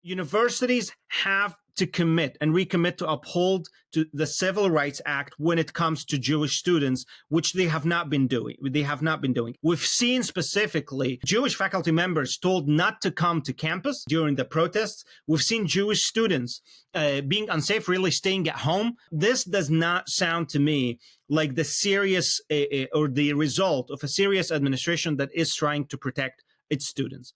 Universities have to commit and recommit to uphold to the Civil Rights Act when it comes to Jewish students, which they have not been doing. We've seen specifically Jewish faculty members told not to come to campus during the protests. We've seen Jewish students being unsafe, really staying at home. This does not sound to me like the serious or the result of a serious administration that is trying to protect its students.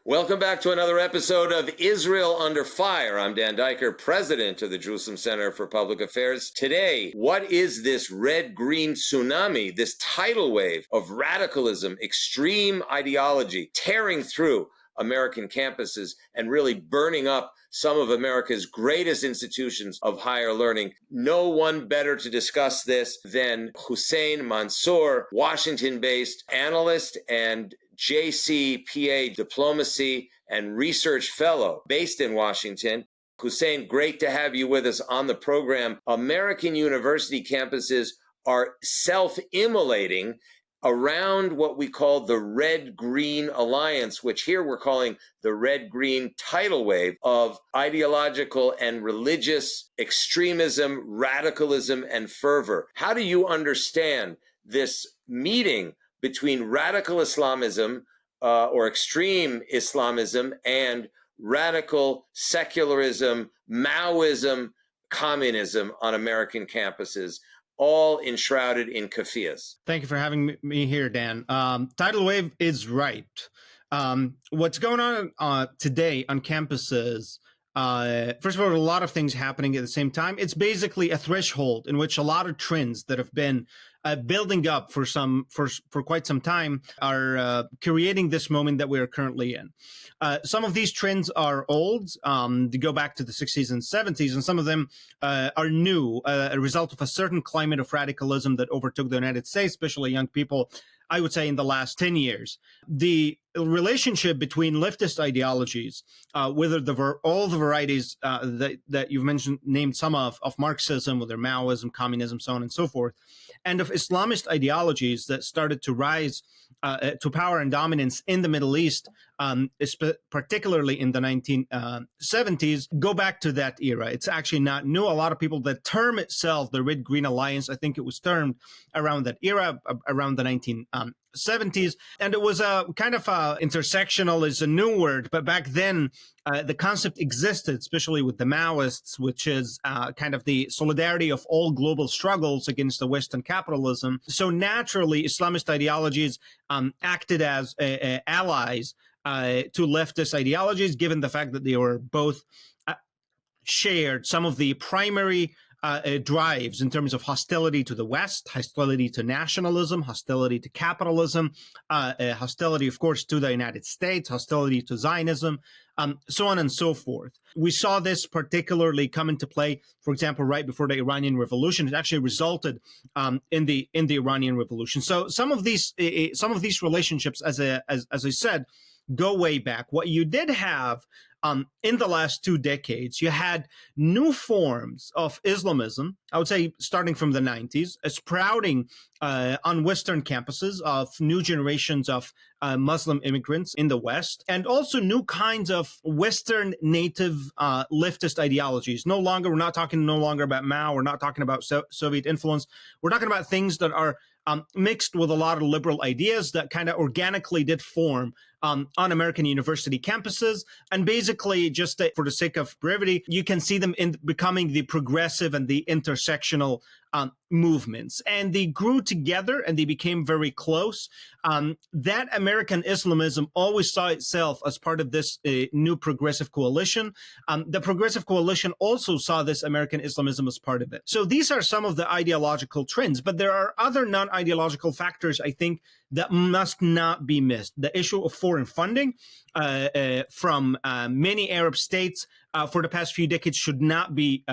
Welcome back to another episode of Israel Under Fire. I'm Dan Diker, president of the Jerusalem Center for Public Affairs. Today, what is this red-green tsunami, this tidal wave of radicalism, extreme ideology tearing through American campuses and really burning up some of America's greatest institutions of higher learning? No one better to discuss this than Hussein Mansour, Washington-based analyst and JCPA Diplomacy and Research Fellow based in Washington. Hussein, great to have you with us on the program. American university campuses are self-immolating around what we call the red-green alliance, which here we're calling the red-green tidal wave of ideological and religious extremism, radicalism, and fervor. How do you understand this meeting between radical Islamism or extreme Islamism and radical secularism, Maoism, communism on American campuses, all enshrouded in kafiyas? Thank you for having me here, Dan. Tidal wave is right. What's going on today on campuses, first of all, a lot of things happening at the same time. It's basically a threshold in which a lot of trends that have been building up for quite some time are creating this moment that we are currently in. Some of these trends are old, they go back to the 60s and 70s, and some of them are new, a result of a certain climate of radicalism that overtook the United States, especially young people, I would say, in the last 10 years. The relationship between leftist ideologies, whether all the varieties that you've named some of Marxism, whether Maoism, communism, so on and so forth, and of Islamist ideologies that started to rise to power and dominance in the Middle East, particularly in the 1970s, go back to that era. It's actually not new. A lot of people, the term itself, the Red-Green Alliance, I think it was termed around that era, around the 1970s. And it was a kind of intersectional is a new word, but back then the concept existed, especially with the Maoists, which is kind of the solidarity of all global struggles against the Western capitalism. So naturally, Islamist ideologies acted as allies to leftist ideologies, given the fact that they were both shared some of the primary drives in terms of hostility to the West, hostility to nationalism, hostility to capitalism, hostility, of course, to the United States, hostility to Zionism, so on and so forth. We saw this particularly come into play, for example, right before the Iranian Revolution. It actually resulted in the Iranian Revolution. So some of these relationships, as I said, go way back. What you did have in the last 2 decades, you had new forms of Islamism, I would say starting from the 90s, sprouting on Western campuses of new generations of Muslim immigrants in the West, and also new kinds of Western native leftist ideologies. We're not talking about Mao, we're not talking about Soviet influence, we're talking about things that are mixed with a lot of liberal ideas that kind of organically did form on American university campuses. And basically, just for the sake of brevity, you can see them in becoming the progressive and the intersectional movements. And they grew together and they became very close. That American Islamism always saw itself as part of this new progressive coalition. The progressive coalition also saw this American Islamism as part of it. So these are some of the ideological trends, but there are other non-ideological factors, I think, that must not be missed. The issue of foreign funding from many Arab states for the past few decades should not be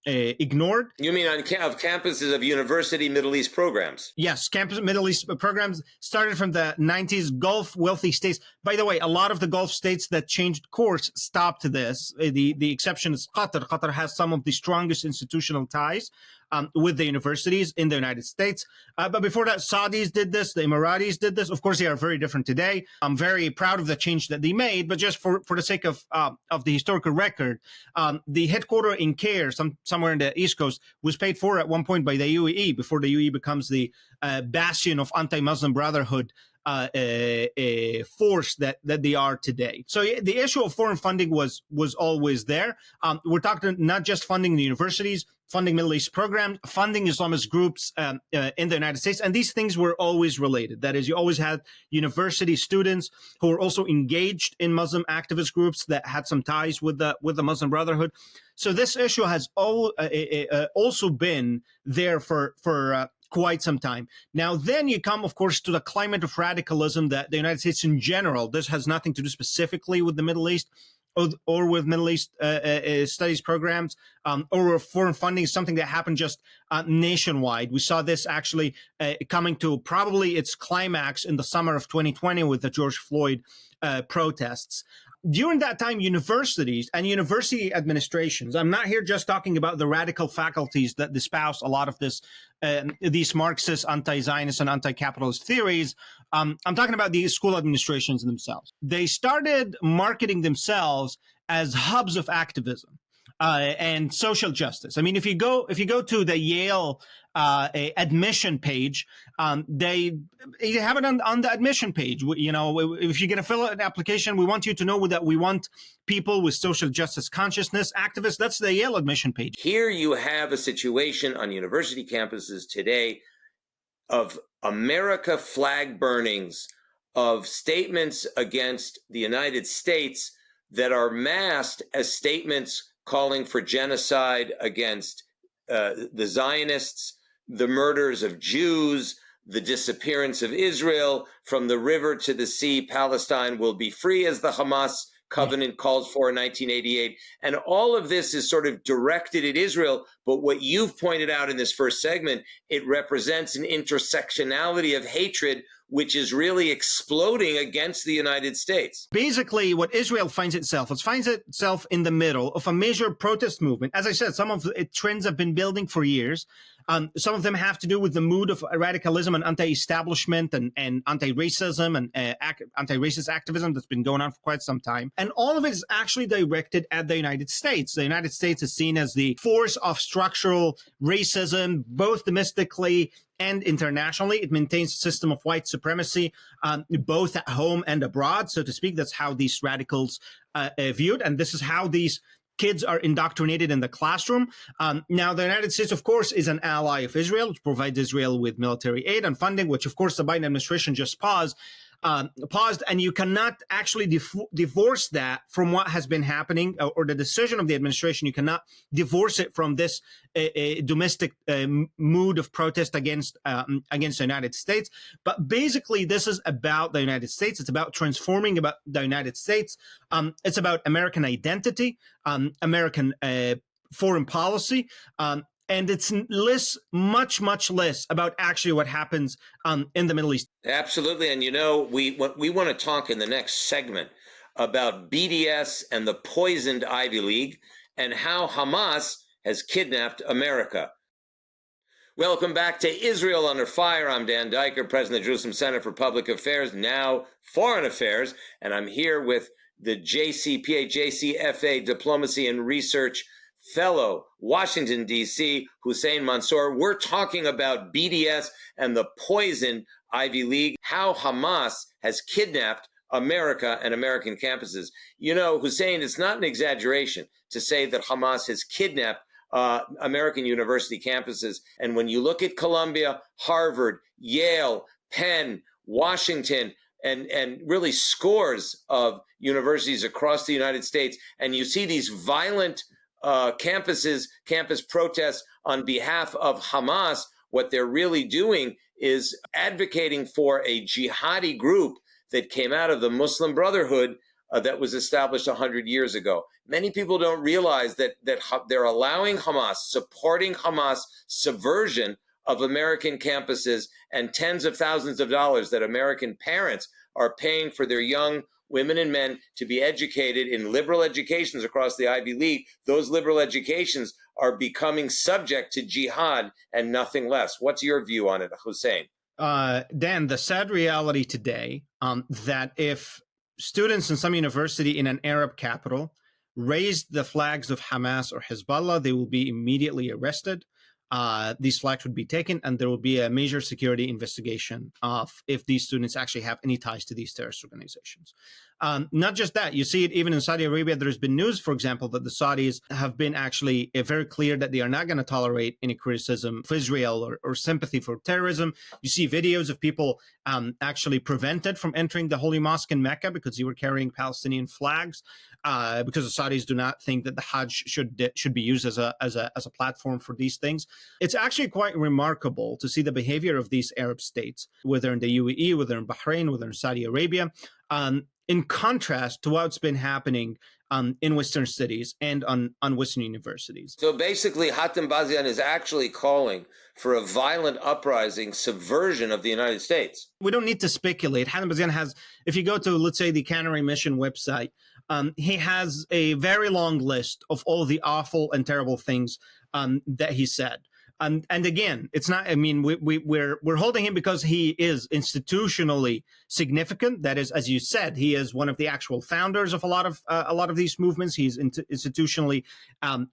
ignored. You mean of campuses of university Middle East programs? Yes, campus Middle East programs started from the 90s. Gulf wealthy states. By the way, a lot of the Gulf states that changed course stopped this. The exception is Qatar. Qatar has some of the strongest institutional ties with the universities in the United States. But before that, Saudis did this, the Emiratis did this. Of course, they are very different today. I'm very proud of the change that they made, but just for the sake of the historical record, the headquarters in Caire, somewhere in the East Coast, was paid for at one point by the UAE before the UAE becomes the bastion of anti-Muslim brotherhood force that they are today. So the issue of foreign funding was always there. We're talking not just funding the universities, funding Middle East programs, funding Islamist groups in the United States, and these things were always related. That is, you always had university students who were also engaged in Muslim activist groups that had some ties with the Muslim Brotherhood. So this issue has also been there for quite some time. Now, then you come, of course, to the climate of radicalism that the United States in general, this has nothing to do specifically with the Middle East or with Middle East studies programs or foreign funding, is something that happened just nationwide. We saw this actually coming to probably its climax in the summer of 2020 with the George Floyd protests. During that time, universities and university administrations, I'm not here just talking about the radical faculties that espouse a lot of these Marxist, anti-Zionist, and anti-capitalist theories. I'm talking about the school administrations themselves. They started marketing themselves as hubs of activism and social justice. I mean, if you go to the Yale admission page, they have it on the admission page. You know, if you're going to fill out an application, we want you to know that we want people with social justice consciousness, activists. That's the Yale admission page. Here you have a situation on university campuses today of America flag burnings, of statements against the United States that are masked as statements calling for genocide against the Zionists, the murders of Jews, the disappearance of Israel. From the river to the sea, Palestine will be free, as the Hamas covenant calls for in 1988. And all of this is sort of directed at Israel. But what you've pointed out in this first segment, it represents an intersectionality of hatred, which is really exploding against the United States. Basically, what Israel finds itself in the middle of a major protest movement. As I said, some of the trends have been building for years. Some of them have to do with the mood of radicalism and anti-establishment and anti-racism and anti-racist activism that's been going on for quite some time. And all of it is actually directed at the United States. The United States is seen as the force of structural racism, both domestically and internationally. It maintains a system of white supremacy, both at home and abroad, so to speak. That's how these radicals viewed, and this is how these kids are indoctrinated in the classroom. Now, the United States, of course, is an ally of Israel, which provides Israel with military aid and funding, which, of course, the Biden administration just paused, and you cannot actually divorce that from what has been happening or the decision of the administration. You cannot divorce it from this domestic mood of protest against the United States. But basically, this is about the United States. It's about transforming about the United States. It's about American identity, American foreign policy. And it's much less about actually what happens in the Middle East. Absolutely. And, you know, we want to talk in the next segment about BDS and the poisoned Ivy League and how Hamas has kidnapped America. Welcome back to Israel Under Fire. I'm Dan Diker, president of the Jerusalem Center for Public Affairs, now Foreign Affairs. And I'm here with the JCPA Diplomacy and Research Fellow, Washington, D.C., Hussein Mansour. We're talking about BDS and the poisoned Ivy League, how Hamas has kidnapped America and American campuses. You know, Hussein, it's not an exaggeration to say that Hamas has kidnapped American university campuses. And when you look at Columbia, Harvard, Yale, Penn, Washington, and really scores of universities across the United States, and you see these violent campus protests on behalf of Hamas, what they're really doing is advocating for a jihadi group that came out of the Muslim Brotherhood that was established 100 years ago. Many people don't realize that they're allowing Hamas, supporting Hamas subversion of American campuses and tens of thousands of dollars that American parents are paying for their young women and men to be educated in liberal educations across the Ivy League. Those liberal educations are becoming subject to jihad and nothing less. What's your view on it, Hussein? Dan, the sad reality today that if students in some university in an Arab capital raised the flags of Hamas or Hezbollah, they will be immediately arrested. These flags would be taken, and there will be a major security investigation of if these students actually have any ties to these terrorist organizations. Not just that, you see it even in Saudi Arabia. There's been news, for example, that the Saudis have been actually very clear that they are not going to tolerate any criticism of Israel or sympathy for terrorism. You see videos of people actually prevented from entering the Holy Mosque in Mecca because they were carrying Palestinian flags, because the Saudis do not think that the Hajj should be used as a platform for these things. It's actually quite remarkable to see the behavior of these Arab states, whether in the UAE, whether in Bahrain, whether in Saudi Arabia, in contrast to what's been happening in Western cities and on Western universities. So basically, Hatem Bazian is actually calling for a violent uprising, subversion of the United States. We don't need to speculate. Hatem Bazian has, if you go to, let's say, the Canary Mission website, he has a very long list of all the awful and terrible things that he said. And again, it's not, I mean, we're holding him because he is institutionally significant. That is, as you said, he is one of the actual founders of a lot of these movements. He's institutionally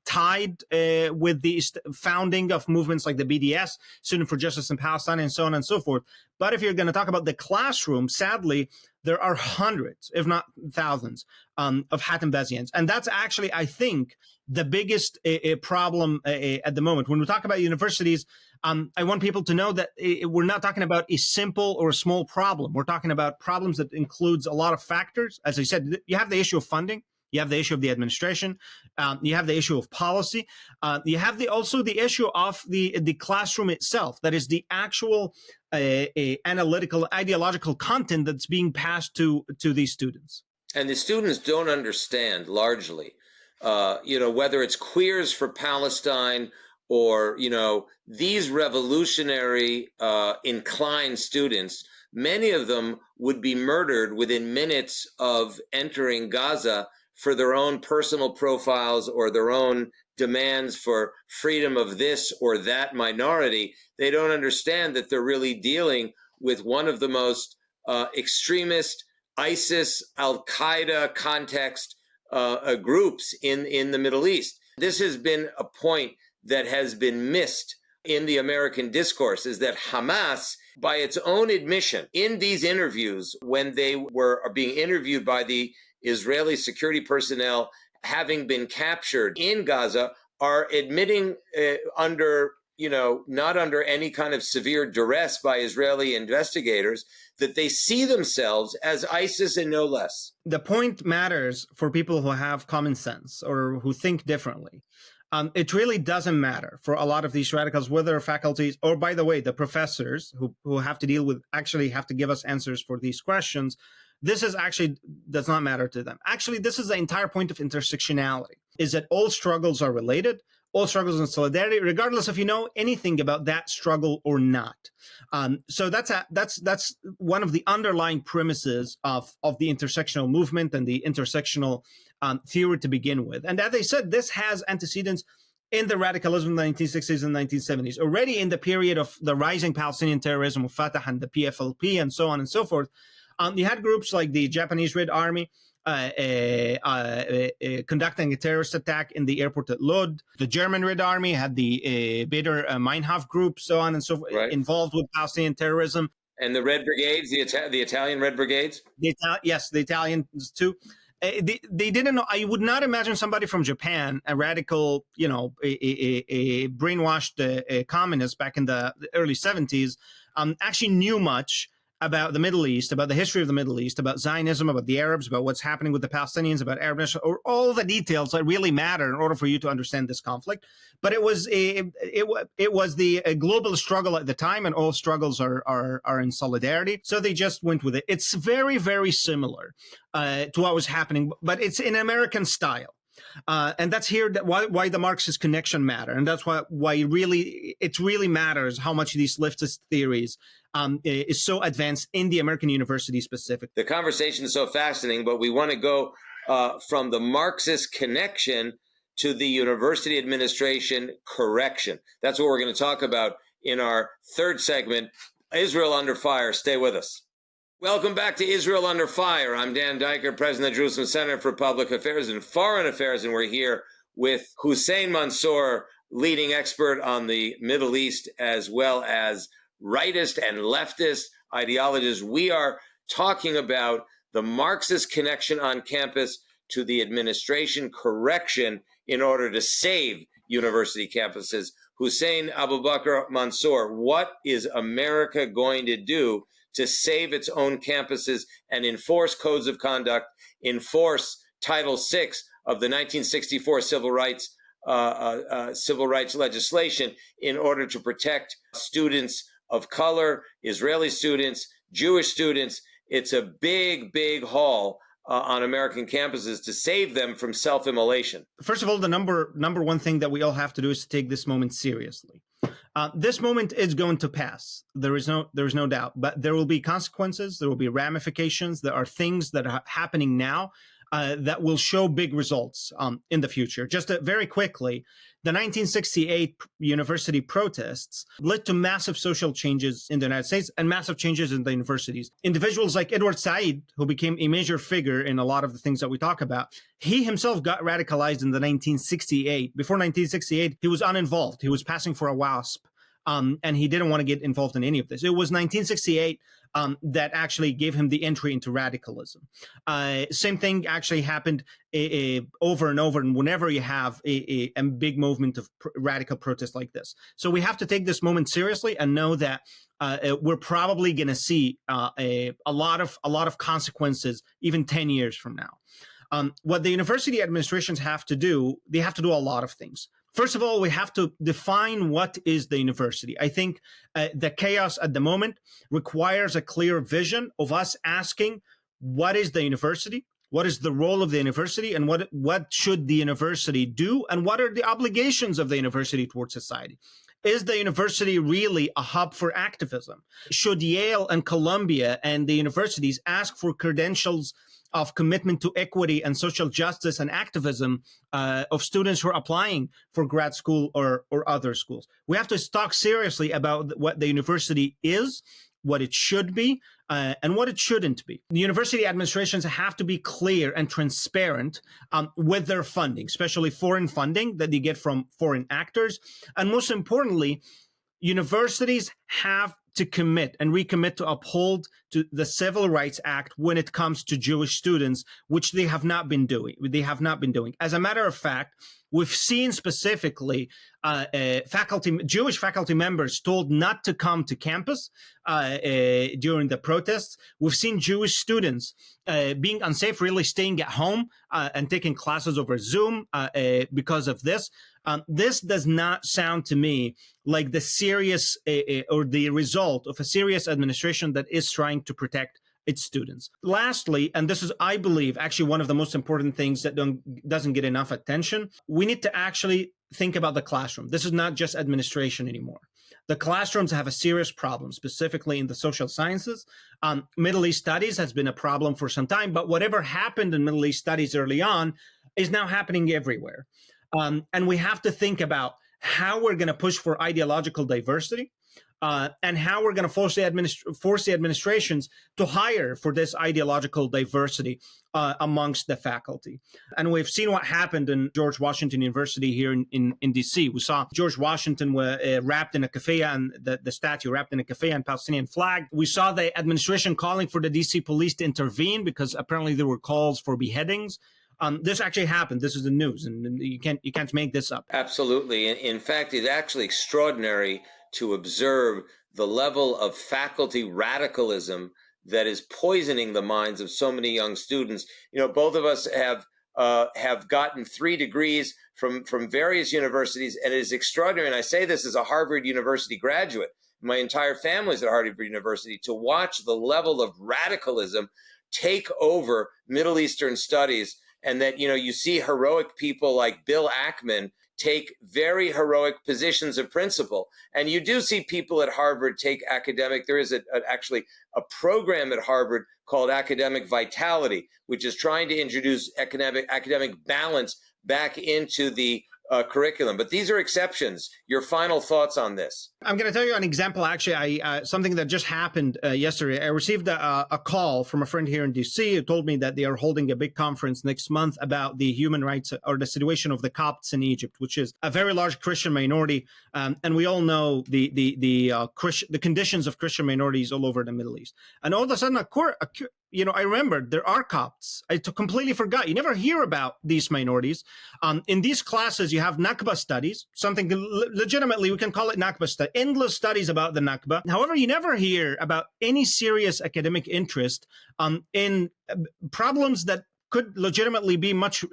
tied with the founding of movements like the BDS, Student for Justice in Palestine, and so on and so forth. But if you're going to talk about the classroom, sadly, there are hundreds, if not thousands, of Hatem Bazians. And that's actually, I think, the biggest problem at the moment. When we talk about universities, I want people to know that we're not talking about a simple or a small problem. We're talking about problems that includes a lot of factors. As I said, you have the issue of funding. You have the issue of the administration. You have the issue of policy. You have also the issue of the classroom itself. That is the actual analytical, ideological content that's being passed to these students. And the students don't understand largely, whether it's Queers for Palestine or, these revolutionary inclined students. Many of them would be murdered within minutes of entering Gaza for their own personal profiles or their own demands for freedom of this or that minority. They don't understand that they're really dealing with one of the most extremist ISIS, Al-Qaeda context groups in the Middle East. This has been a point that has been missed in the American discourse, is that Hamas, by its own admission in these interviews, when they were being interviewed by the Israeli security personnel having been captured in Gaza, are admitting not under any kind of severe duress by Israeli investigators, that they see themselves as ISIS and no less. The point matters for people who have common sense or who think differently. It really doesn't matter for a lot of these radicals, whether faculties or, by the way, the professors who have to deal with, actually have to give us answers for these questions. This is actually does not matter to them. Actually, this is the entire point of intersectionality, is that all struggles are related, all struggles in solidarity, regardless if you know anything about that struggle or not. So that's one of the underlying premises of the intersectional movement and the intersectional theory to begin with. And as I said, this has antecedents in the radicalism of the 1960s and 1970s, already in the period of the rising Palestinian terrorism of Fatah and the PFLP and so on and so forth. You had groups like the Japanese Red Army conducting a terrorist attack in the airport at Lod. The German Red Army had the Bader Meinhof group, so on and so forth, right, involved with Palestinian terrorism. And the Red Brigades, the Italian Red Brigades? Yes, the Italians too. They didn't know. I would not imagine somebody from Japan, a radical, a brainwashed communist back in the early 70s, actually knew much about the Middle East, about the history of the Middle East, about Zionism, about the Arabs, about what's happening with the Palestinians, about Arab nation, or all the details that really matter in order for you to understand this conflict. But it was the global struggle at the time, and all struggles are in solidarity. So they just went with it. It's very, very similar to what was happening, but it's in American style. And that's here why the Marxist connection matter, and that's why it really matters how much these leftist theories is so advanced in the American university specific. The conversation is so fascinating, but we want to go from the Marxist connection to the university administration correction. That's what we're going to talk about in our third segment, Israel Under Fire. Stay with us. Welcome back to Israel Under Fire. I'm Dan Diker, president of the Jerusalem Center for Public Affairs and Foreign Affairs, and we're here with Hussein Mansour, leading expert on the Middle East, as well as rightist and leftist ideologies. We are talking about the Marxist connection on campus to the administration correction in order to save university campuses. Hussein Aboubakr Mansour, what is America going to do to save its own campuses and enforce codes of conduct, enforce Title VI of the 1964 civil rights legislation in order to protect students of color, Israeli students, Jewish students? It's a big, big haul on American campuses to save them from self-immolation. First of all, the number one thing that we all have to do is to take this moment seriously. This moment is going to pass. There is no doubt, but there will be consequences. There will be ramifications. There are things that are happening now that will show big results in the future. Just very quickly, the 1968 university protests led to massive social changes in the United States and massive changes in the universities. Individuals like Edward Said, who became a major figure in a lot of the things that we talk about, he himself got radicalized in the 1968. Before 1968, he was uninvolved. He was passing for a WASP. And he didn't want to get involved in any of this. It was 1968 that actually gave him the entry into radicalism. Same thing actually happened over and over. And whenever you have a big movement of radical protest like this. So we have to take this moment seriously and know that we're probably going to see a lot of consequences even 10 years from now. What the university administrations have to do, they have to do a lot of things. First of all, we have to define what is the university. I think the chaos at the moment requires a clear vision of us asking, what is the university? What is the role of the university? And what should the university do? And what are the obligations of the university towards society? Is the university really a hub for activism? Should Yale and Columbia and the universities ask for credentials of commitment to equity and social justice and activism of students who are applying for grad school or other schools? We have to talk seriously about what the university is, what it should be, and what it shouldn't be. The university administrations have to be clear and transparent with their funding, especially foreign funding that they get from foreign actors. And most importantly, universities have to commit and recommit to uphold to the Civil Rights Act when it comes to Jewish students, which they have not been doing. As a matter of fact, we've seen specifically Jewish faculty members told not to come to campus during the protests. We've seen Jewish students being unsafe, really staying at home and taking classes over Zoom because of this. This does not sound to me like the serious or the result of a serious administration that is trying to protect its students. Lastly, and this is, I believe, actually one of the most important things that doesn't get enough attention, we need to actually think about the classroom. This is not just administration anymore. The classrooms have a serious problem, specifically in the social sciences. Middle East studies has been a problem for some time, but whatever happened in Middle East studies early on is now happening everywhere. And we have to think about how we're going to push for ideological diversity and how we're going to force the administrations to hire for this ideological diversity amongst the faculty. And we've seen what happened in George Washington University here in DC. We saw George Washington wrapped in a keffiyeh, and the statue wrapped in a keffiyeh and Palestinian flag. We saw the administration calling for the DC police to intervene because apparently there were calls for beheadings. This actually happened. This is the news, and you can't make this up. Absolutely. In fact, it's actually extraordinary to observe the level of faculty radicalism that is poisoning the minds of so many young students. You know, both of us have gotten 3 degrees from various universities, and it is extraordinary. And I say this as a Harvard University graduate. My entire family is at Harvard University. To watch the level of radicalism take over Middle Eastern studies, and that, you know, you see heroic people like Bill Ackman take very heroic positions of principle. And you do see people at Harvard take academic, there is actually a program at Harvard called Academic Vitality, which is trying to introduce academic balance back into the curriculum. But these are exceptions. Your final thoughts on this? I'm going to tell you an example, actually, something that just happened yesterday. I received a call from a friend here in D.C. who told me that they are holding a big conference next month about the human rights or the situation of the Copts in Egypt, which is a very large Christian minority. And we all know the conditions of Christian minorities all over the Middle East. And all of a sudden, I remembered there are Copts. I completely forgot. You never hear about these minorities. In these classes, you have Nakba studies, something legitimately, we can call it Nakba studies, endless studies about the Nakba. However, you never hear about any serious academic interest in problems that could legitimately be much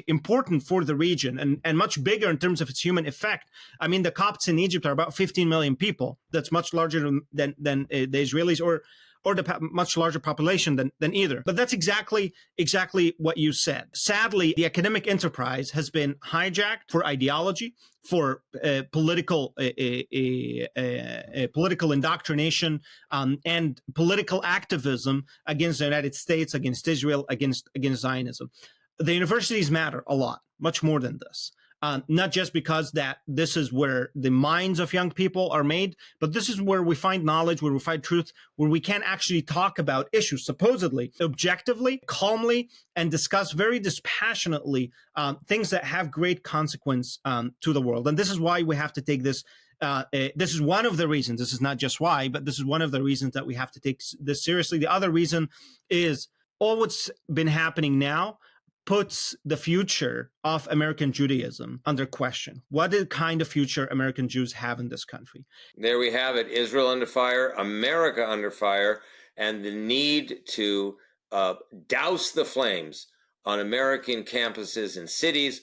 important for the region and much bigger in terms of its human effect. I mean, the Copts in Egypt are about 15 million people. That's much larger than the Israelis or the much larger population than either. But that's exactly what you said. Sadly, the academic enterprise has been hijacked for ideology, for political indoctrination, and political activism against the United States, against Israel, against Zionism. The universities matter a lot, much more than this. Not just because that this is where the minds of young people are made, but this is where we find knowledge, where we find truth, where we can actually talk about issues supposedly objectively, calmly, and discuss very dispassionately things that have great consequence to the world. And this is why we have to take this. This is one of the reasons. This is not just why, but this is one of the reasons that we have to take this seriously. The other reason is all what's been happening now puts the future of American Judaism under question. What kind of future American Jews have in this country? There we have it. Israel under fire, America under fire, and the need to douse the flames on American campuses and cities,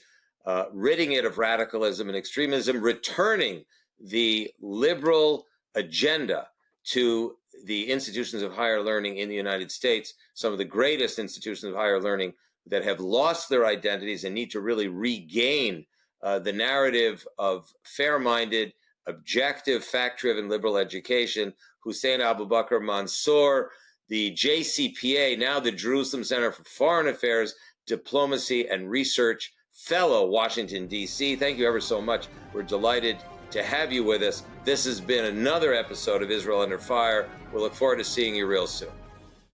ridding it of radicalism and extremism, returning the liberal agenda to the institutions of higher learning in the United States, some of the greatest institutions of higher learning that have lost their identities and need to really regain the narrative of fair-minded, objective, fact-driven liberal education. Hussein Aboubakr Mansour, the JCPA, now the Jerusalem Center for Foreign Affairs, Diplomacy and Research Fellow, Washington, D.C. Thank you ever so much. We're delighted to have you with us. This has been another episode of Israel Under Fire. We'll look forward to seeing you real soon.